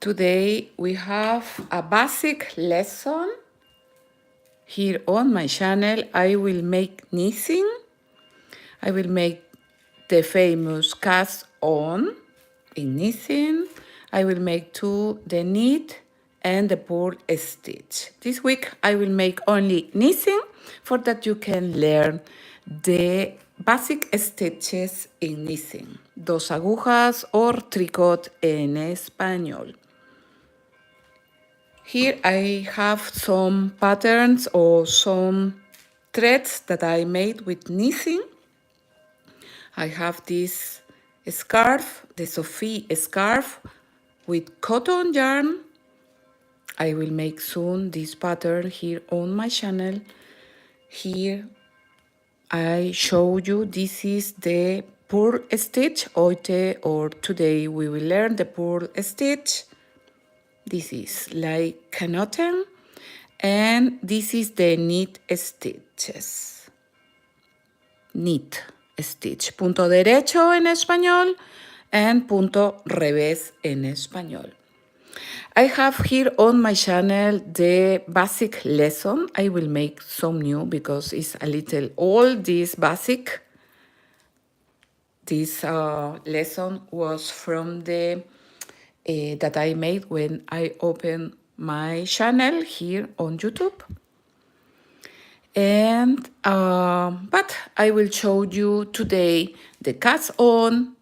Today we have a basic lesson. Here on my channel I will make knitting. I will make the famous cast on in knitting. I will make too the knit and the purl stitch. This week I will make only knitting for that you can learn the basic stitches in knitting. Dos agujas or tricot en español. Here I have some patterns or some threads that I made with knitting. I have this scarf, the Sophie scarf with cotton yarn. I will make soon this pattern here on my channel. Here I show you this is the purl stitch, heute or today we will learn the purl stitch. This is like canoten, and this is the knit stitches. Knit stitch. Punto derecho en español and punto revés en español. I have here on my channel the basic lesson. I will make some new because it's a little old, this basic. This lesson was from the that I made when I opened my channel here on YouTube. And but I will show you today the cast on,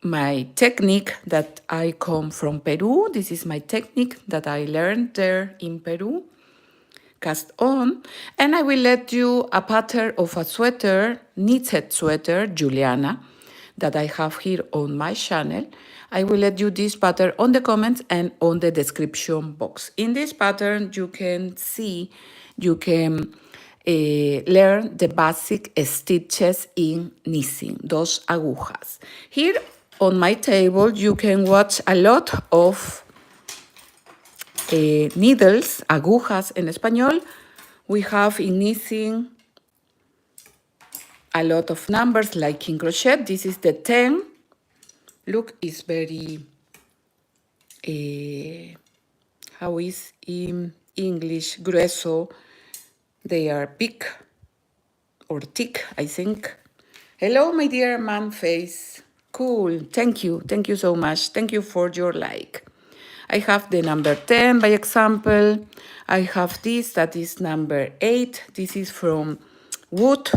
my technique that I come from Peru. This is my technique that I learned there in Peru, cast on. And I will let you a pattern of a sweater, knitted sweater, Juliana, that I have here on my channel. I will let you this pattern on the comments and on the description box. In this pattern, you can see, you can learn the basic stitches in knitting, dos agujas. Here on my table, you can watch a lot of needles, agujas en español. We have in knitting a lot of numbers like in crochet. This is the 10. Look, it's very, how is in English, grueso. They are big or thick, I think. Hello, my dear man face. Cool, thank you so much. Thank you for your like. I have the number 10 by example. I have this, that is number 8. This is from wood.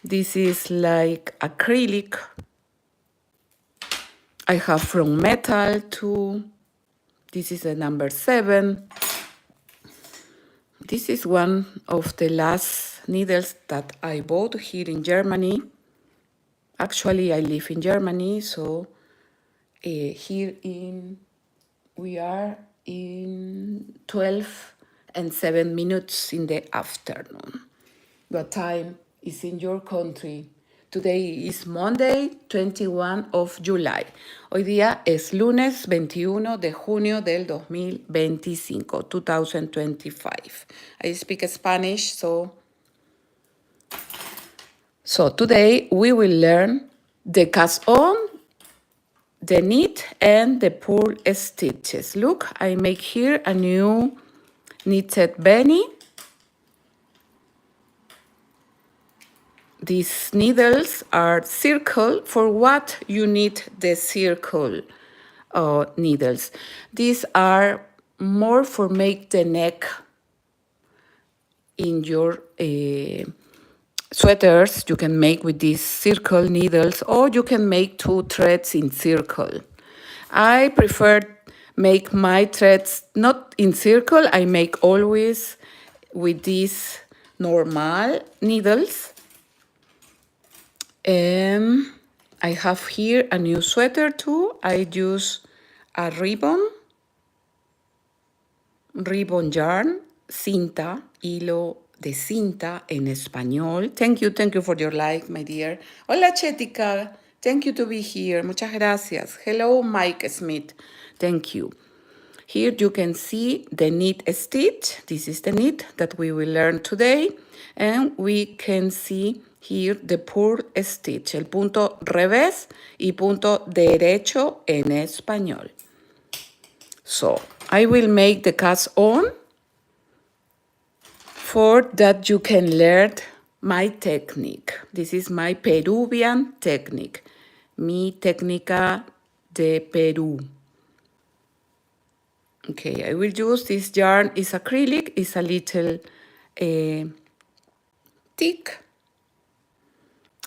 This is like acrylic. I have from metal too. This is the number 7. This is one of the last needles that I bought here in Germany. Actually, I live in Germany, so here we are in 12 and 7 minutes in the afternoon. What time is in your country? Today is Monday, 21 of July. Hoy día es lunes 21 de junio del 2025, 2025. I speak Spanish, so today we will learn the cast on, the knit, and the purl stitches. Look, I make here a new knitted beanie. These needles are circle. For what you need the circle needles? These are more for make the neck in your sweaters. You can make with these circle needles, or you can make 2 threads in circle. I prefer make my threads not in circle. I make always with these normal needles. I have here a new sweater too. I use a ribbon yarn, cinta, hilo de cinta en español. Thank you for your like, my dear. Hola, Chetica. Thank you to be here. Muchas gracias. Hello, Mike Smith. Thank you. Here you can see the knit stitch. This is the knit that we will learn today. And we can see here the purl stitch, el punto revés y punto derecho en español. So I will make the cast on for that you can learn my technique. This is my Peruvian technique, mi técnica de Perú. Okay, I will use this yarn, is acrylic, is a little thick.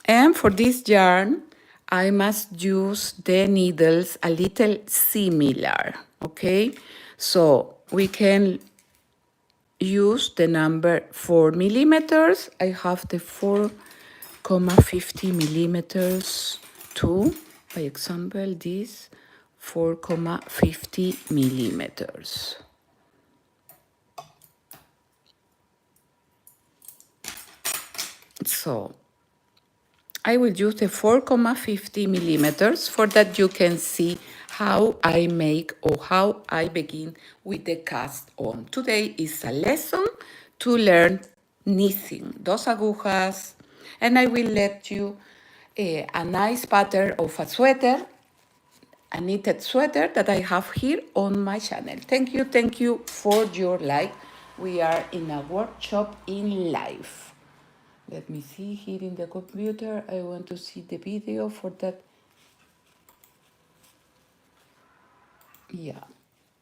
And for this yarn, I must use the needles a little similar, okay? So we can use the number 4 millimeters. I have the 4,50 millimeters too. By example, this 4,50 millimeters. So I will use the 4,50 millimeters for that you can see how I make or how I begin with the cast on. Today is a lesson to learn knitting, dos agujas, and I will let you a nice pattern of a sweater, a knitted sweater that I have here on my channel. Thank you for your like. We are in a workshop in live. Let me see here in the computer. I want to see the video for that. Yeah,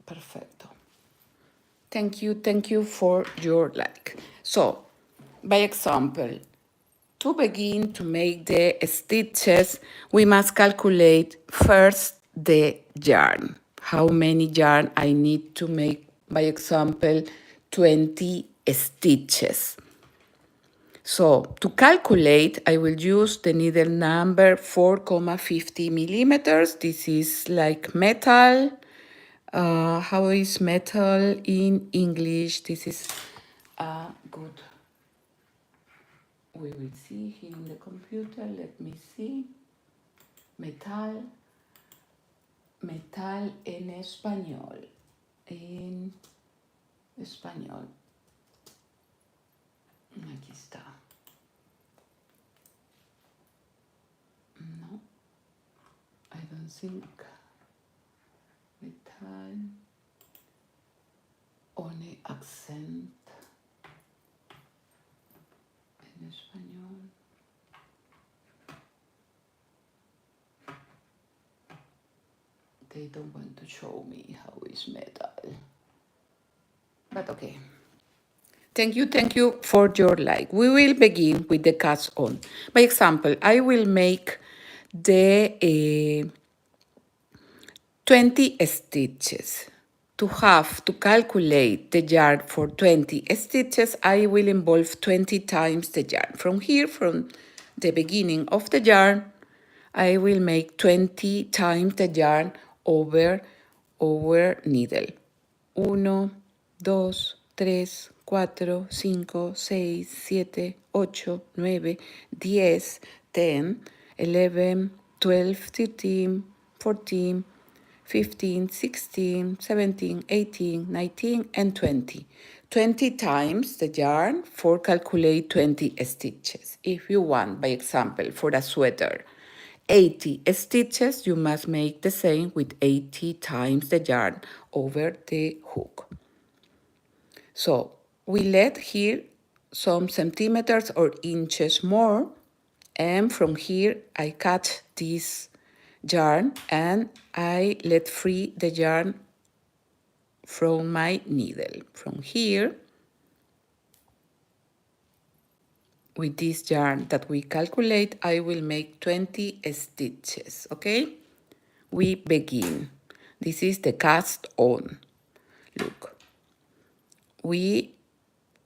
perfecto. Thank you for your like. So, by example, to begin to make the stitches, we must calculate first the yarn. How many yarn I need to make, by example, 20 stitches. So to calculate, I will use the needle number 4,50 millimeters. This is like metal. How is metal in English? This is good. We will see here in the computer. Let me see. Metal. Metal en español. En español. Aquí está. No, I don't think. Metal. One accent. En español. They don't want to show me how is metal. But okay. Thank you for your like. We will begin with the cast on. By example, I will make the 20 stitches. To calculate the yarn for 20 stitches, I will involve 20 times the yarn. From here, from the beginning of the yarn, I will make 20 times the yarn over needle. 1, 2, 3, 4, 5, 6, 7, 8, 9, 10, 10, 11, 12, 13, 14, 15, 16, 17, 18, 19, and 20. 20 times the yarn for calculate 20 stitches. If you want, by example, for a sweater, 80 stitches, you must make the same with 80 times the yarn over the hook. So we let here some centimeters or inches more, and from here I cut this yarn and I let free the yarn from my needle. From here, with this yarn that we calculate, I will make 20 stitches, okay? We begin. This is the cast on. Look, we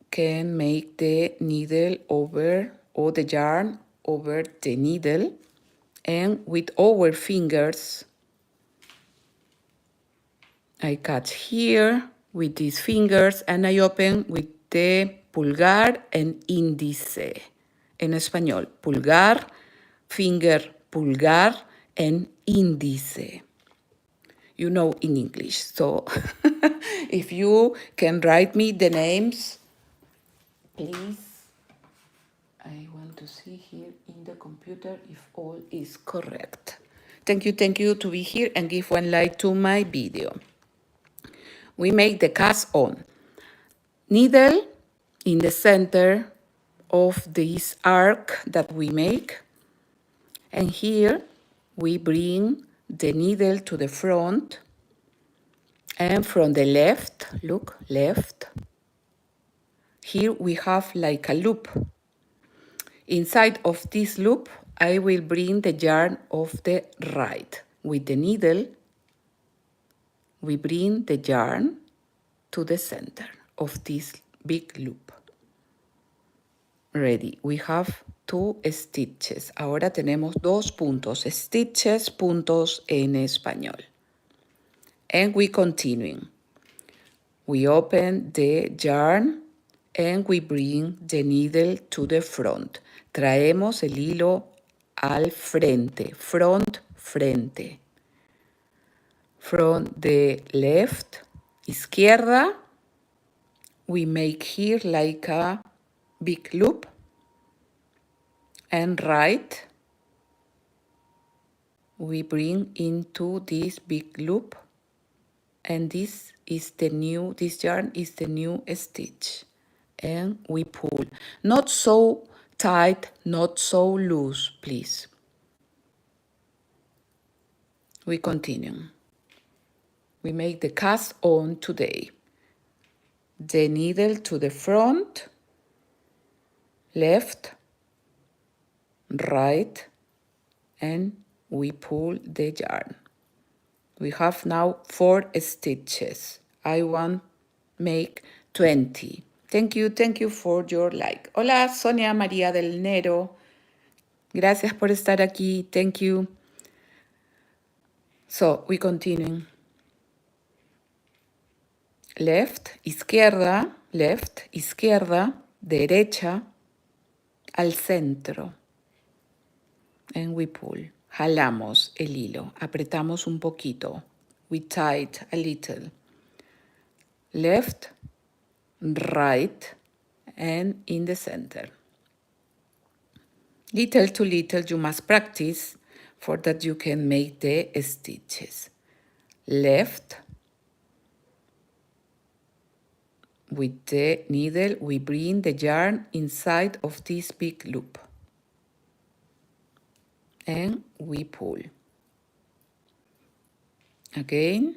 can make the needle over, or the yarn over the needle, and with our fingers, I cut here with these fingers and I open with the pulgar and índice. En español, pulgar, finger, pulgar, and índice. You know in English, so if you can write me the names, please, I want to see here in the computer if all is correct. Thank you to be here and give one like to my video. We make the cast on. Needle in the center of this arc that we make. And here we bring the needle to the front. And from the left, look, left. Here we have like a loop. Inside of this loop, I will bring the yarn of the right. With the needle, we bring the yarn to the center of this big loop. Ready. We have 2 stitches. Ahora tenemos 2 puntos. Stitches, puntos en español. And we continuing. We open the yarn and we bring the needle to the front. Traemos el hilo al frente, front, frente. From the left, izquierda, we make here like a big loop. And right, we bring into this big loop. And this yarn is the new stitch. And we pull. Not so tight, not so loose, please. We continue. We make the cast on today. The needle to the front, left, right, and we pull the yarn. We have now 4 stitches. I want make 20. Thank you for your like. Hola, Sonia María del Nero. Gracias por estar aquí. Thank you. So, we continue. Left, izquierda, derecha, al centro. And we pull. Jalamos el hilo. Apretamos un poquito. We tight a little. Left, right, and in the center. Little to little you must practice for that you can make the stitches. Left, with the needle we bring the yarn inside of this big loop. And we pull. Again,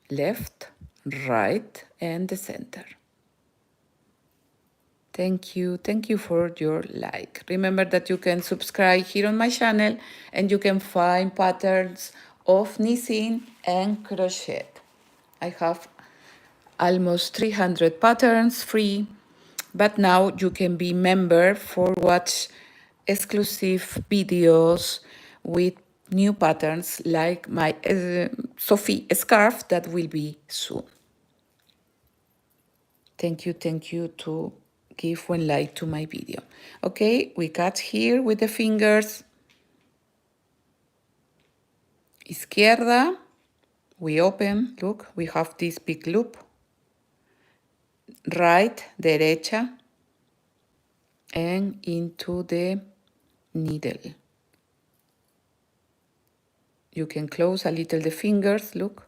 left, right, and the center. Thank you for your like. Remember that you can subscribe here on my channel and you can find patterns of knitting and crochet. I have almost 300 patterns free, but now you can be member for watch exclusive videos with new patterns like my Sophie scarf that will be soon. Thank you to give one like to my video. Okay, we cut here with the fingers. Izquierda, we open, look, we have this big loop. Right, derecha, and into the needle. You can close a little the fingers, look,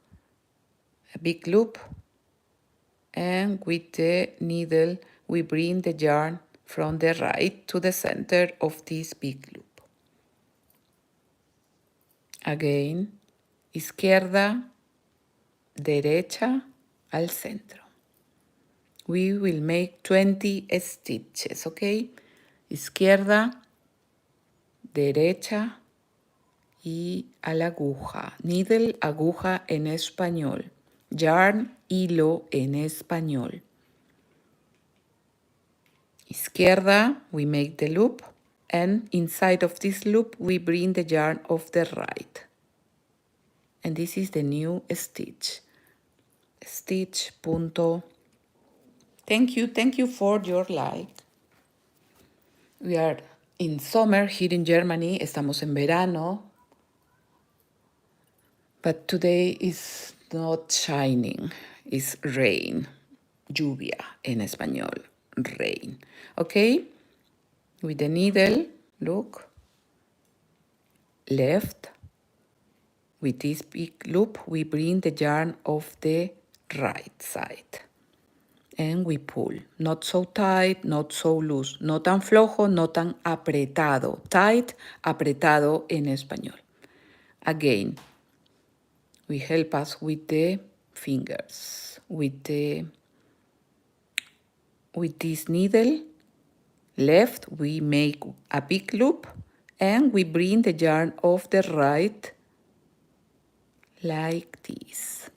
a big loop. And with the needle, we bring the yarn from the right to the center of this big loop. Again, izquierda, derecha, al centro. We will make 20 stitches, okay? Izquierda, derecha y a la aguja. Needle, aguja en español. Yarn, hilo en español. Izquierda, we make the loop, and inside of this loop, we bring the yarn of the right. And this is the new stitch. Stitch, punto. Thank you for your like. We are in summer here in Germany. Estamos en verano. But today is not shining. It's rain. Lluvia en español. Rain. Okay? with the needle, look, left. With this big loop, we bring the yarn of the right side. And we pull. Not so tight, not so loose. No tan flojo, no tan apretado. Tight, apretado en español. Again, we help us with the fingers. With this needle, left, we make a big loop and we bring the yarn of the right like this.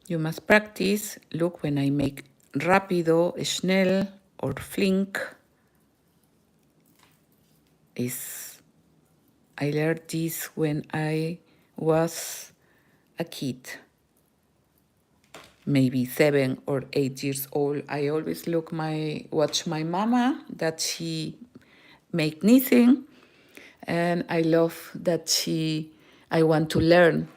You must practice. Look, when I make rápido, schnell, or flink, I learned this when I was a kid, maybe 7 or 8 years old. I always watch my mama that she make knitting, and I love that I want to learn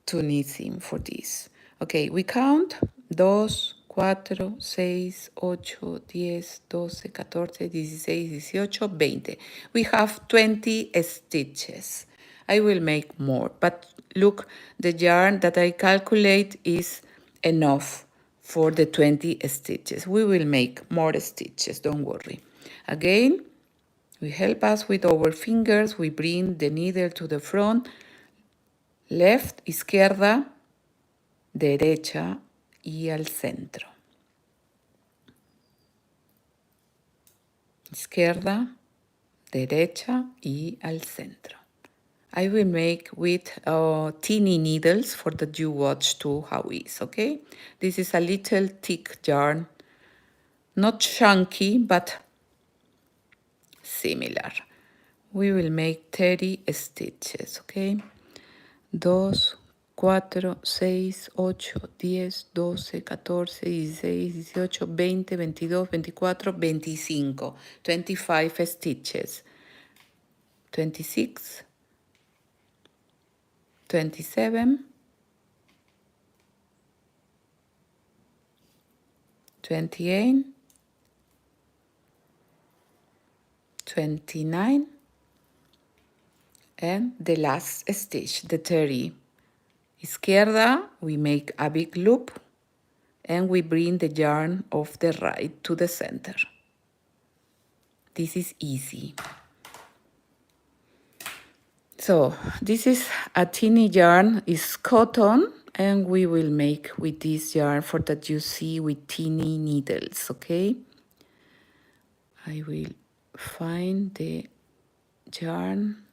to knitting for this. Okay, we count 2, 4, 6, 8, 10, 12, 14, 16, 18, 20. We have 20 stitches. I will make more, but look, the yarn that I calculate is enough for the 20 stitches. We will make more stitches, don't worry. Again, we help us with our fingers. We bring the needle to the front, left, izquierda, derecha y al centro. Izquierda, derecha y al centro. I will make with teeny needles for that you watch too how is, okay? This is a little thick yarn, not chunky, but similar. We will make 30 stitches, okay? 2, 4, 6, 8, 10, 12, 14, 16, 18, 20, 22, 24, 25. 25 stitches. 26, 27, 28, 29, and the last stitch, the 30. Izquierda, we make a big loop and we bring the yarn of the right to the center. This is easy. So this is a teeny yarn, is cotton, and we will make with this yarn for that you see with teeny needles, okay? I will find the yarn.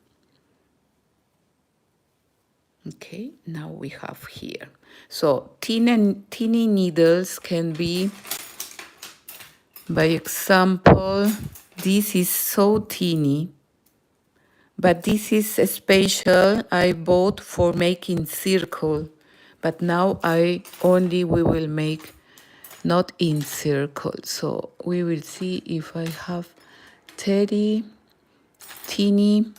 Okay, now we have here. So teeny needles can be, by example, this is so teeny, but this is special I bought for making circle. But now we will make not in circle. So we will see if I have 30 teeny.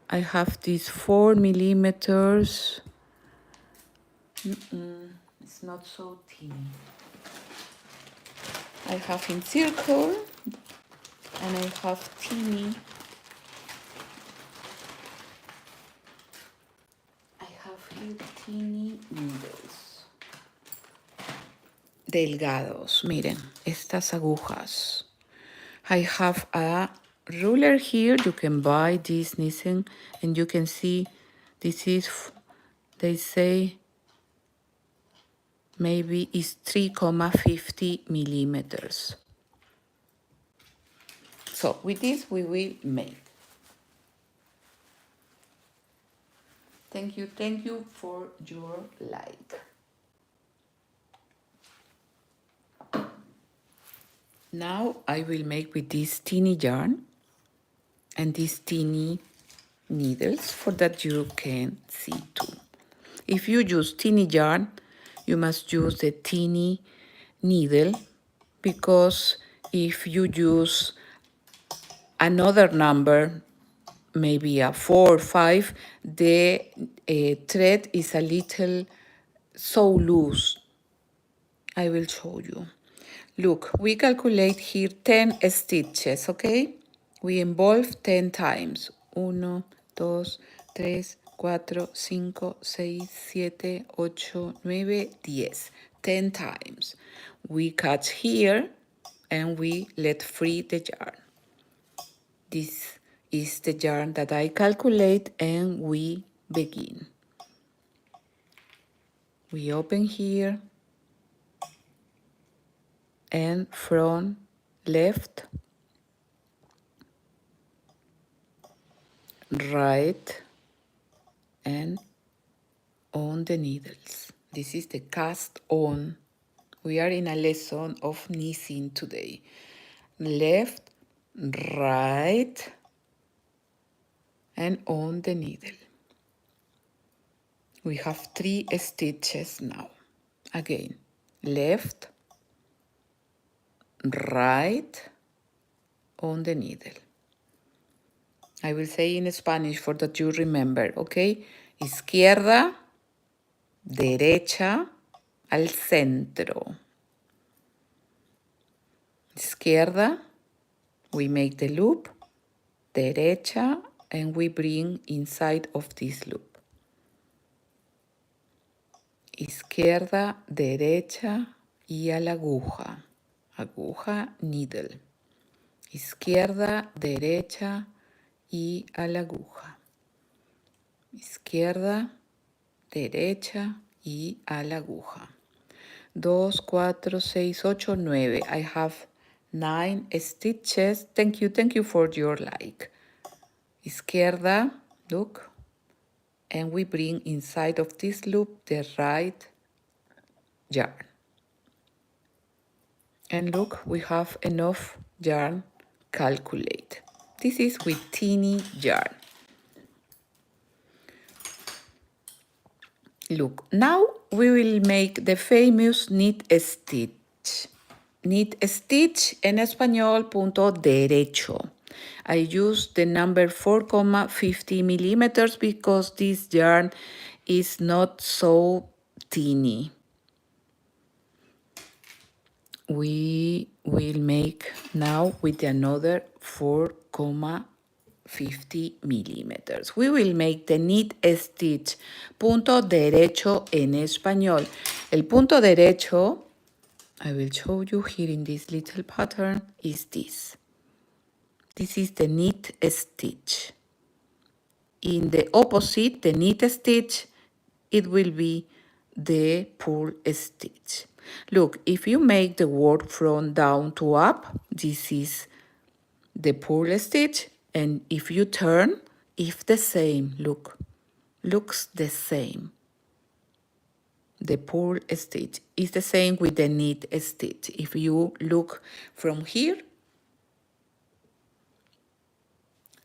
I have these 4 millimeters. It's not so teeny. I have in circle and I have teeny. I have here teeny needles. Delgados, miren, estas agujas. I have a ruler here. You can buy this knitting and you can see this is, they say, maybe is 3,50 millimeters. So with this we will make. Thank you for your like. Now I will make with this teeny yarn and these teeny needles for that you can see too. If you use teeny yarn, you must use the teeny needle, because if you use another number, maybe a 4 or 5, the thread is a little so loose. I will show you. Look, we calculate here 10 stitches, okay? We involve 10 times. 1, 2, 3, 4, 5, 6, 7, 8, 9, 10. 10 times. We catch here and we let free the yarn. This is the yarn that I calculate and we begin. We open here and from left, right, and on the needles. This is the cast on. We are in a lesson of knitting today. Left, right, and on the needle. We have 3 stitches now. Again, left, right, on the needle. I will say in Spanish for that you remember, okay? Izquierda, derecha, al centro. Izquierda, we make the loop, derecha, and we bring inside of this loop. Izquierda, derecha y a la aguja. Aguja, needle. Izquierda, derecha y a la aguja. Izquierda, derecha y a la aguja. 2, 4, 6, 8, 9. I have 9 stitches. Thank you for your like. Izquierda, look. And we bring inside of this loop the right yarn. And look, we have enough yarn calculate. This is with teeny yarn. Look, now we will make the famous knit stitch. Knit stitch en español punto derecho. I use the number 4,50 millimeters because this yarn is not so teeny. We will make now with another 4,50 millimeters. We will make the knit stitch punto derecho en español. El punto derecho, I will show you here in this little pattern, is this. This is the knit stitch. In the opposite, the knit stitch, it will be the purl stitch. Look, if you make the work from down to up, this is the purl stitch, and if you turn, it's the same, look, looks the same. The purl stitch is the same with the knit stitch. If you look from here,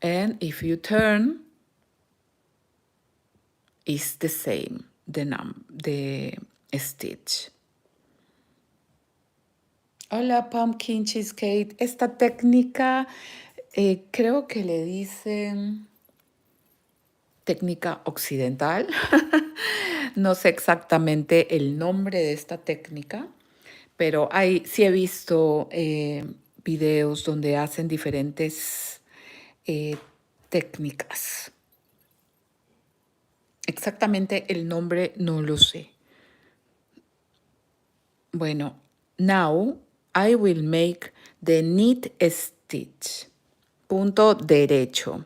and if you turn, it's the same, the stitch. Hola, Pumpkin Cheesecake. Esta técnica creo que le dicen técnica occidental. No sé exactamente el nombre de esta técnica, pero sí he visto videos donde hacen diferentes técnicas. Exactamente el nombre no lo sé. Bueno, now I will make the knit stitch. Punto derecho.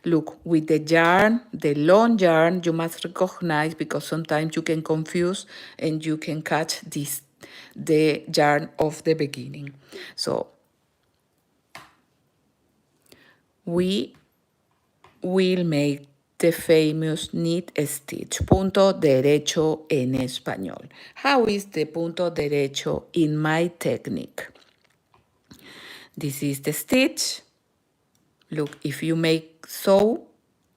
Look, with the yarn, the long yarn, you must recognize because sometimes you can confuse and you can catch the yarn of the beginning. So, we will make the famous knit stitch, punto derecho en español. How is the punto derecho in my technique? This is the stitch. Look, if you make so,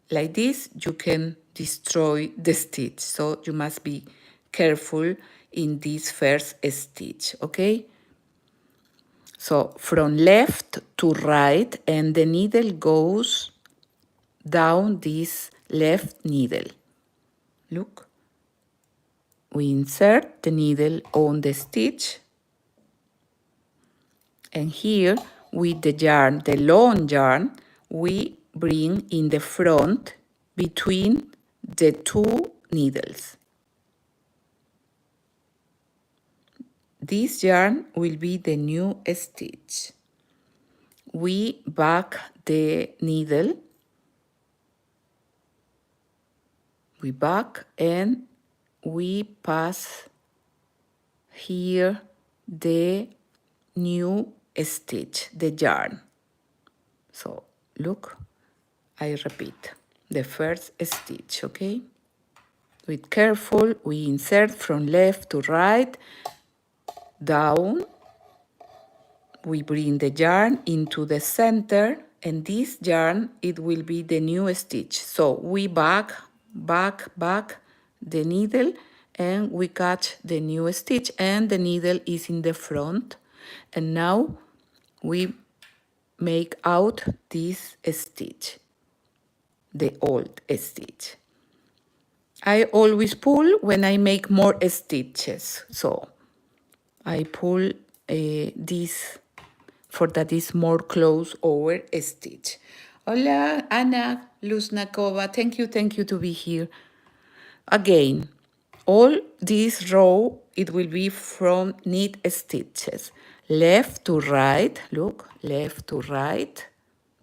like this, you can destroy the stitch. So you must be careful in this first stitch, okay? So from left to right, and the needle goes down this left needle. Look, we insert the needle on the stitch And here, with the yarn, the long yarn, we bring in the front between the two needles. This yarn will be the new stitch. We back the needle, we back, and we pass here the new stitch, the yarn. So look, I repeat the first stitch, okay? With careful, we insert from left to right, down, we bring the yarn into the center, and this yarn, it will be the new stitch. So we back the needle, and we catch the new stitch, and the needle is in the front. And now we make out this stitch, the old stitch. I always pull when I make more stitches, so I pull this for that is more close over stitch. Hola, Anna Luznakova, thank you to be here. Again, all this row, it will be from knit stitches. Left to right, look, left to right,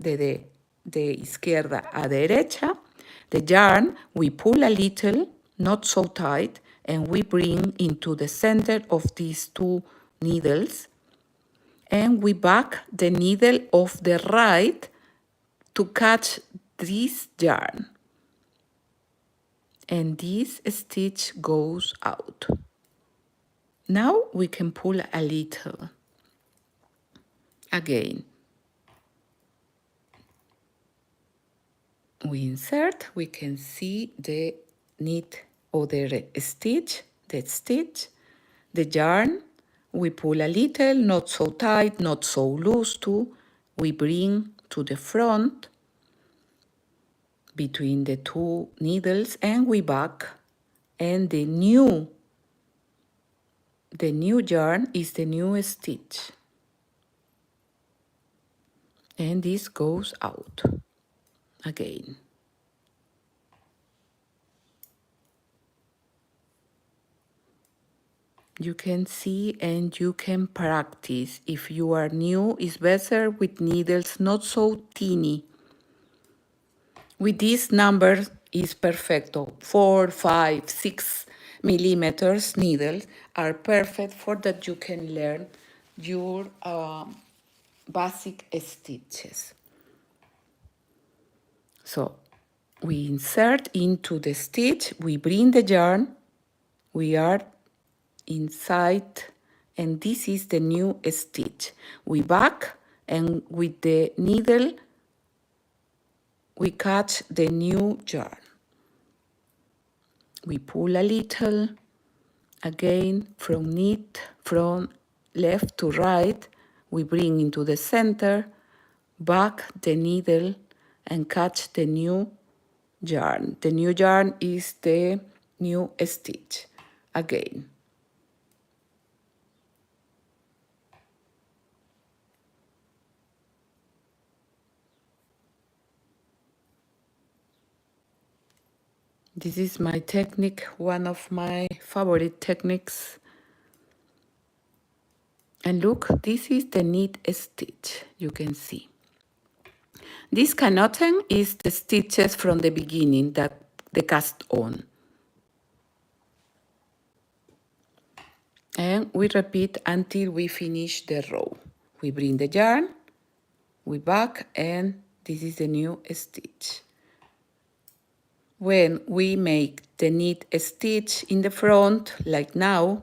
de izquierda a derecha. The yarn, we pull a little, not so tight, and we bring into the center of these two needles, and we back the needle of the right to catch this yarn. And this stitch goes out. Now we can pull a little. Again, we insert, we can see the knit or the stitch, the yarn, we pull a little, not so tight, not so loose too. We bring to the front between the two needles, and we back, and the new yarn is the new stitch, and this goes out again. You can see and you can practice. If you are new, it's better with needles not so teeny. With this number is perfecto. 4, 5, 6 millimeters needles are perfect for that you can learn your basic stitches. So we insert into the stitch, we bring the yarn, we are inside, and this is the new stitch. We back, and with the needle we catch the new yarn. We pull a little, again from left to right, we bring into the center, back the needle, and catch the new yarn. The new yarn is the new stitch. Again. This is my technique, one of my favorite techniques. And look, this is the knit stitch, you can see. This canoten is the stitches from the beginning, that the cast on. And we repeat until we finish the row. We bring the yarn, we back, and this is the new stitch. When we make the knit stitch in the front, like now,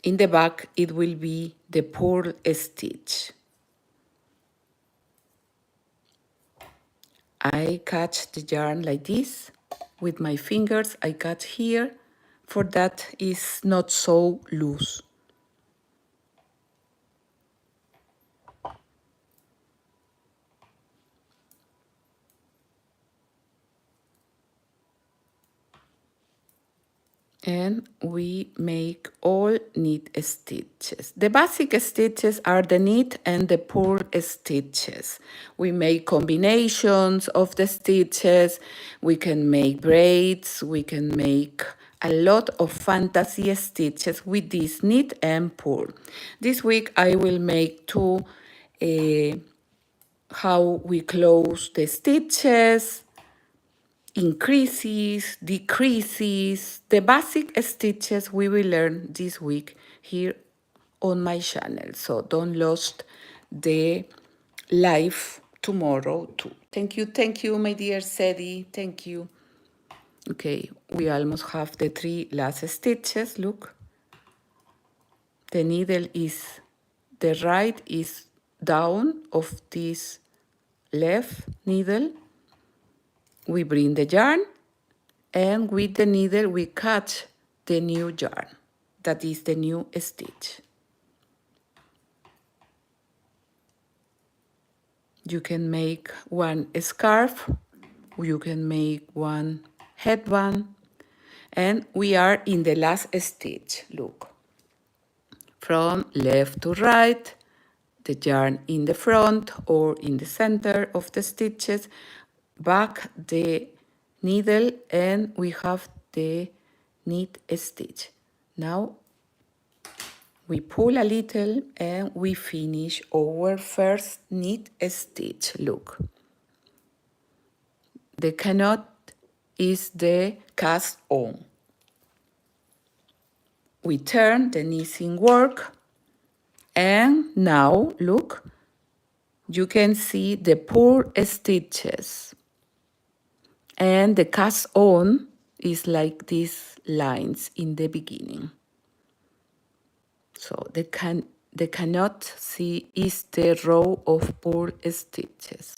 in the back it will be the purl stitch. I catch the yarn like this. With my fingers, I catch here, for that is not so loose. and we make all knit stitches. The basic stitches are the knit and the purl stitches. We make combinations of the stitches, we can make braids, we can make a lot of fantasy stitches with this knit and purl. This week I will make two how we close the stitches, increases, decreases, the basic stitches we will learn this week here on my channel. So don't lose the live tomorrow too. Thank you, my dear Sadie, thank you. Okay, we almost have the 3 last stitches, look. The needle is, the right is down of this left needle. We bring the yarn, and with the needle we cut the new yarn. That is the new stitch. You can make one scarf, you can make one headband, and we are in the last stitch, look. From left to right, the yarn in the front or in the center of the stitches, back the needle, and we have the knit stitch. Now we pull a little and we finish our first knit stitch, look. The knot is the cast on. We turn the knitting work, and now look, you can see the purl stitches, and the cast on is like these lines in the beginning. So the cannot see is the row of purl stitches.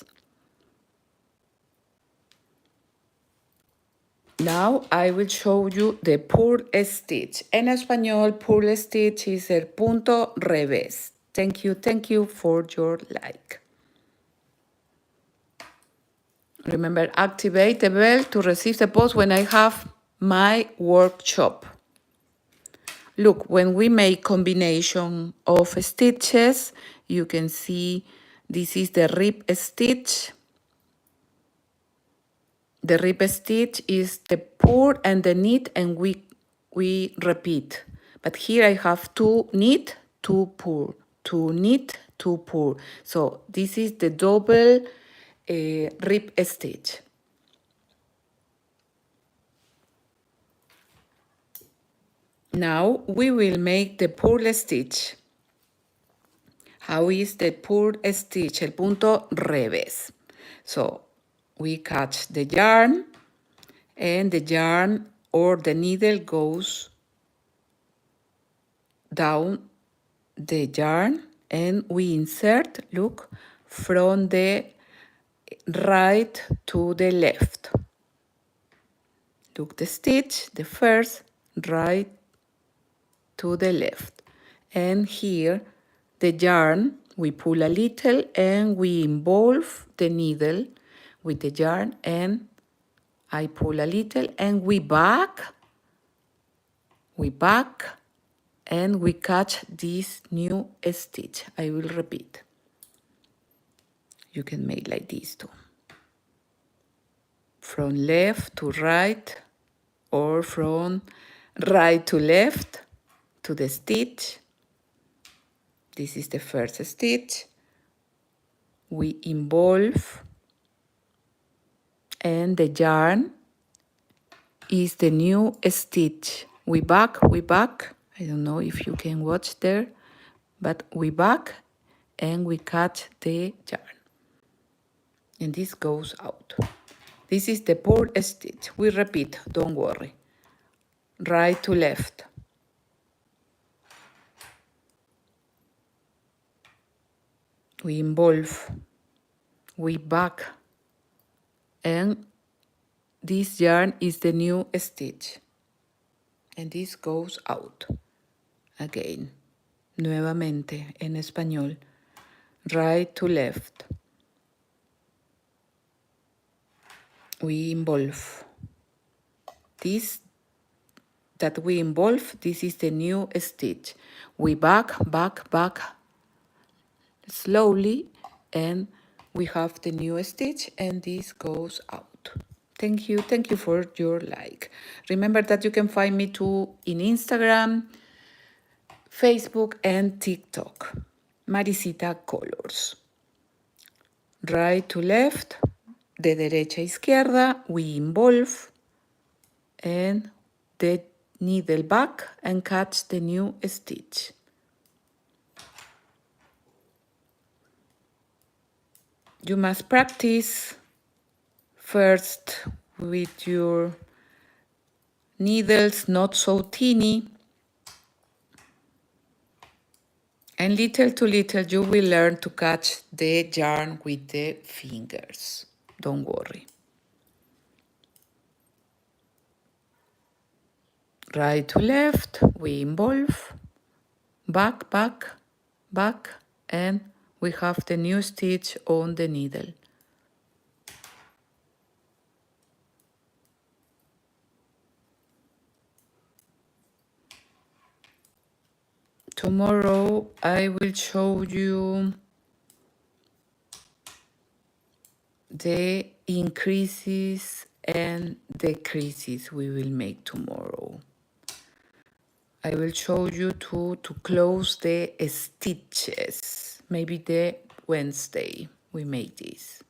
Now I will show you the purl stitch. En español, purl stitch is el punto revés. Thank you for your like. Remember, activate the bell to receive the post when I have my workshop. Look, when we make combination of stitches, you can see this is the rib stitch. The rib stitch is the purl and the knit, and we repeat. But here I have 2 knit, 2 purl, 2 knit, 2 purl. So this is the double rib stitch. Now we will make the purl stitch. How is the purl stitch? El punto revés. So we catch the yarn, and the yarn or the needle goes down the yarn, and we insert, look, from the right to the left. Look, the stitch, the first, right to the left. And here, the yarn, we pull a little and we involve the needle with the yarn, and I pull a little and we back, and we catch this new stitch. I will repeat. You can make like this too. From left to right, or from right to left to the stitch. This is the first stitch. We involve, and the yarn is the new stitch. We back. I don't know if you can watch there, but we back and we cut the yarn. And this goes out. This is the purl stitch. We repeat, don't worry. Right to left. We involve, we back, and this yarn is the new stitch. And this goes out. Again, nuevamente en español. Right to left. We involve. This that we involve, this is the new stitch. We back slowly, and we have the new stitch, and this goes out. Thank you for your like. Remember that you can find me too in Instagram, Facebook, and TikTok. Maricita Colors. Right to left, de derecha a izquierda, we involve, and the needle back and catch the new stitch. You must practice first with your needles not so teeny, and little to little you will learn to catch the yarn with the fingers. Don't worry. Right to left, we involve, back, and we have the new stitch on the needle. Tomorrow I will show you the increases and decreases we will make tomorrow. I will show you to close the stitches. Maybe the Wednesday we make this.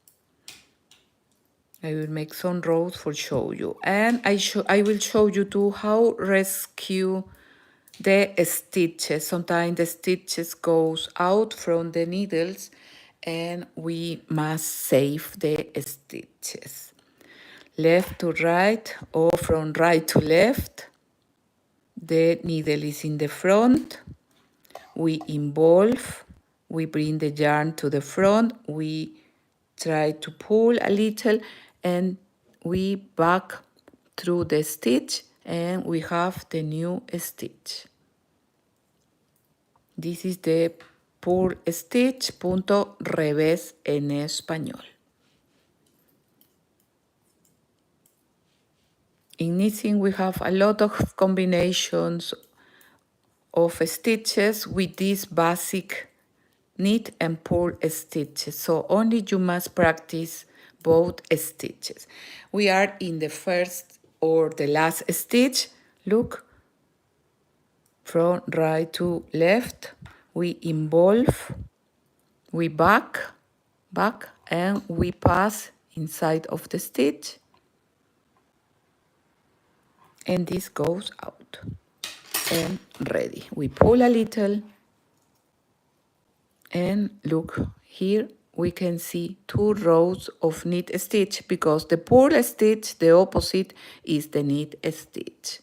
I will make some rows for show you. And I will show you too how rescue the stitches. Sometimes the stitches goes out from the needles and we must save the stitches. Left to right or from right to left. The needle is in the front. We involve, we bring the yarn to the front, we try to pull a little, and we back through the stitch, and we have the new stitch. This is the purl stitch, punto revés en español. In knitting, we have a lot of combinations of stitches with this basic knit and purl stitches. So only you must practice both stitches. We are in the first or the last stitch. Look, from right to left, we involve, we back, and we pass inside of the stitch. And this goes out. And ready. We pull a little. And look, here we can see 2 rows of knit stitch because the purl stitch, the opposite, is the knit stitch.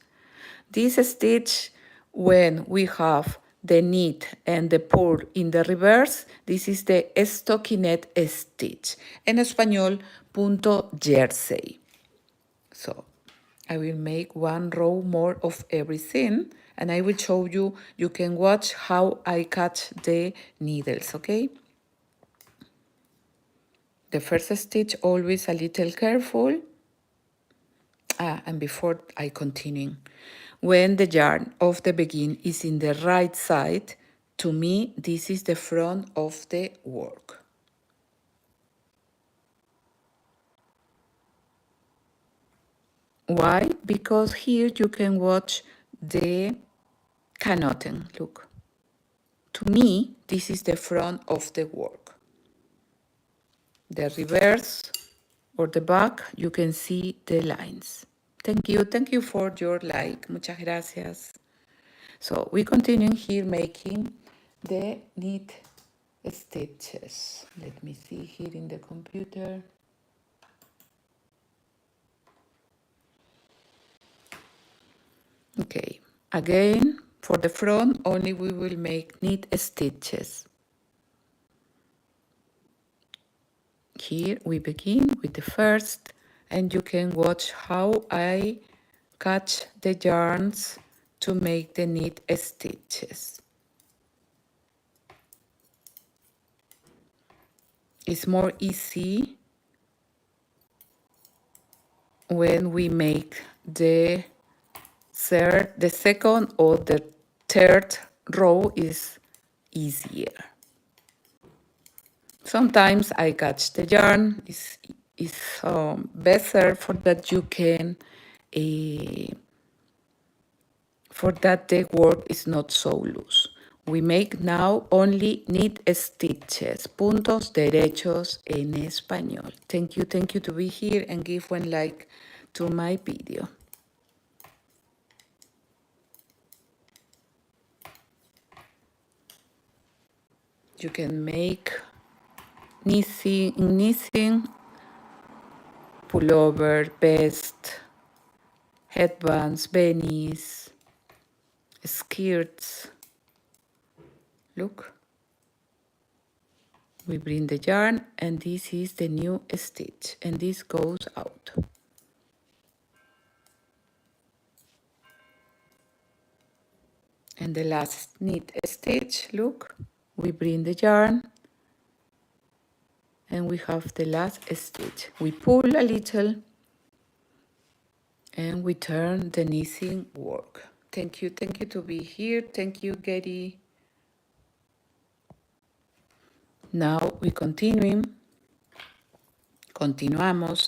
This stitch, when we have the knit and the purl in the reverse, this is the stockinette stitch. En español, punto jersey. So I will make 1 row more of everything, and I will show you, you can watch how I catch the needles, okay? The first stitch, always a little careful. And before I continue, when the yarn of the begin is in the right side, to me, this is the front of the work. Why? Because here you can watch the canoten, look. To me, this is the front of the work. The reverse or the back, you can see the lines. Thank you for your like, muchas gracias. So we continue here making the knit stitches. Let me see here in the computer. Okay, again, for the front, only we will make knit stitches. Here we begin with the first, and you can watch how I catch the yarns to make the knit stitches. It's more easy when we make the the second or the third row is easier. Sometimes I catch the yarn. It's better for that you can, for that the work is not so loose. We make now only knit stitches, puntos derechos en español. Thank you to be here and give one like to my video. You can make knitting, pullover, vest, headbands, beanies, skirts. Look. We bring the yarn and this is the new stitch and this goes out. And the last knit stitch, look, we bring the yarn and we have the last stitch. We pull a little and we turn the knitting work. Thank you to be here. Thank you, Getty. Now we continuamos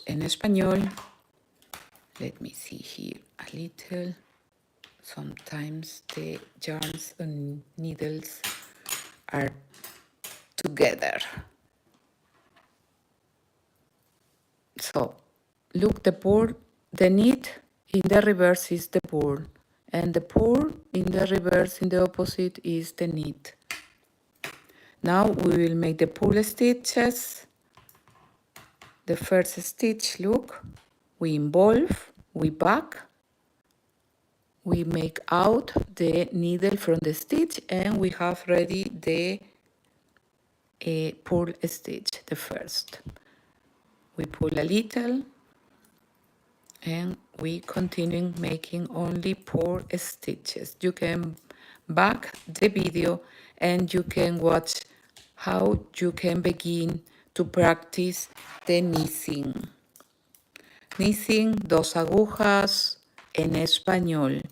en español. Let me see here a little. Sometimes the yarns and needles are together. So look, the purl, the knit in the reverse is the purl, and the purl in the reverse, in the opposite, is the knit. Now we will make the purl stitches. The first stitch, look, we involve, we back, we make out the needle from the stitch, and we have ready the purl stitch, the first. We pull a little, and we continue making only 4 stitches. You can back the video and you can watch how you can begin to practice the knitting. Knitting, dos agujas, en español,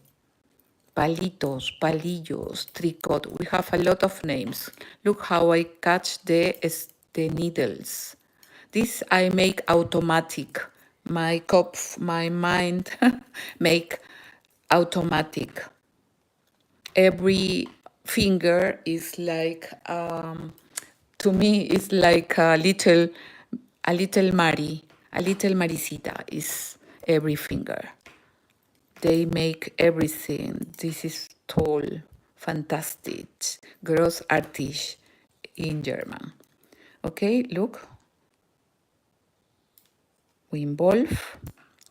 palitos, palillos, tricot. We have a lot of names. Look how I catch the needles. This I make automatic. My Kopf, my mind make automatic. Every finger is like, to me, it's like a little Maricita is every finger. They make everything. This is toll, fantastic, großartig in German. Okay, look. We involve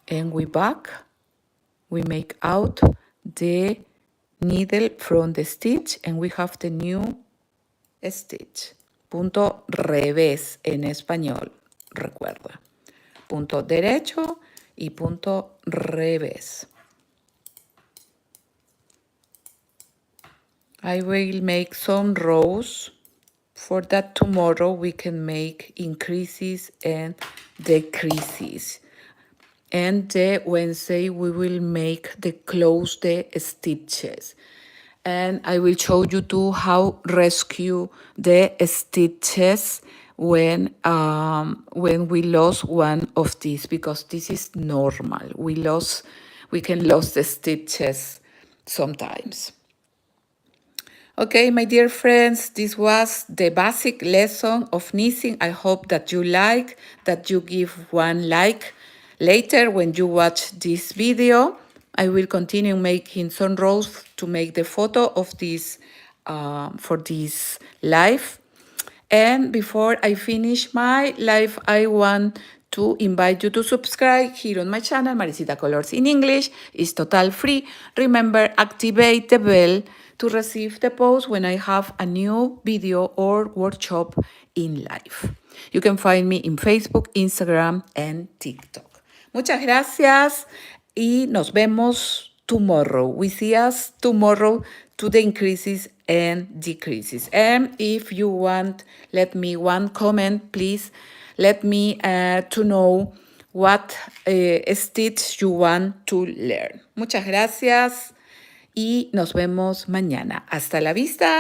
and we back. We make out the needle from the stitch and we have the new stitch. Punto revés en español, recuerda. Punto derecho y punto revés. I will make some rows. For that tomorrow we can make increases and decreases. And the Wednesday we will make the close the stitches. And I will show you too how rescue the stitches when we lost one of these, because this is normal. We can lose the stitches sometimes. Okay, my dear friends, this was the basic lesson of knitting. I hope that you like, that you give one like. Later, when you watch this video, I will continue making some rows to make the photo of this for this live. And before I finish my live, I want to invite you to subscribe here on my channel, Maricita Colors in English. It's total free. Remember, activate the bell to receive the post when I have a new video or workshop in live. You can find me in Facebook, Instagram, and TikTok. Muchas gracias y nos vemos tomorrow. We see us tomorrow to the increases and decreases. And if you want, let me one comment, please. Let me to know what stitch you want to learn. Muchas gracias y nos vemos mañana. Hasta la vista.